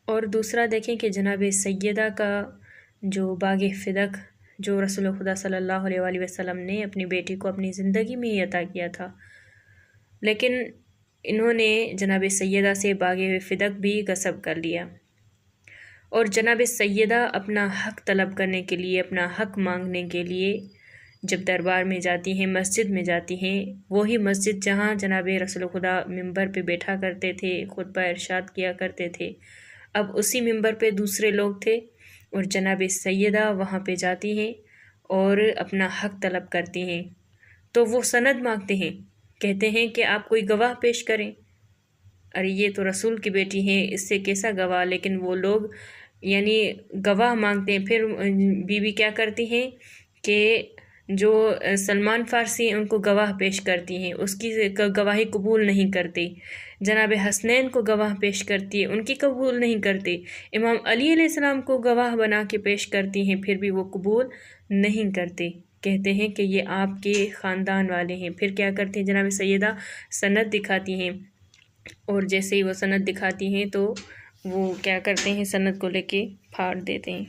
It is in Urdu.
اور دوسرا دیکھیں کہ جناب سیدہ کا جو باغ فدق جو رسول خدا صلی اللہ علیہ وآلہ وسلم نے اپنی بیٹی کو اپنی زندگی میں ہی عطا کیا تھا، لیکن انہوں نے جناب سیدہ سے باغ فدق بھی غصب کر لیا، اور جناب سیدہ اپنا حق طلب کرنے کے لیے، اپنا حق مانگنے کے لیے جب دربار میں جاتی ہیں، مسجد میں جاتی ہیں، وہی مسجد جہاں جناب رسول خدا منبر پہ بیٹھا کرتے تھے، خطبہ ارشاد کیا کرتے تھے، اب اسی منبر پہ دوسرے لوگ تھے، اور جناب سیدہ وہاں پہ جاتی ہیں اور اپنا حق طلب کرتی ہیں، تو وہ سند مانگتے ہیں، کہتے ہیں کہ آپ کوئی گواہ پیش کریں۔ ارے یہ تو رسول کی بیٹی ہیں، اس سے کیسا گواہ؟ لیکن وہ لوگ یعنی گواہ مانگتے ہیں۔ پھر بیوی کیا کرتی ہیں کہ جو سلمان فارسی ہیں ان کو گواہ پیش کرتی ہیں، اس کی گواہی قبول نہیں کرتی۔ جناب حسنین کو گواہ پیش کرتی ہے، ان کی قبول نہیں کرتے۔ امام علی علیہ السلام کو گواہ بنا کے پیش کرتی ہیں، پھر بھی وہ قبول نہیں کرتے، کہتے ہیں کہ یہ آپ کے خاندان والے ہیں۔ پھر کیا کرتے ہیں جناب سیدہ سند دکھاتی ہیں، اور جیسے ہی وہ سند دکھاتی ہیں تو وہ کیا کرتے ہیں، سند کو لے کے پھاڑ دیتے ہیں۔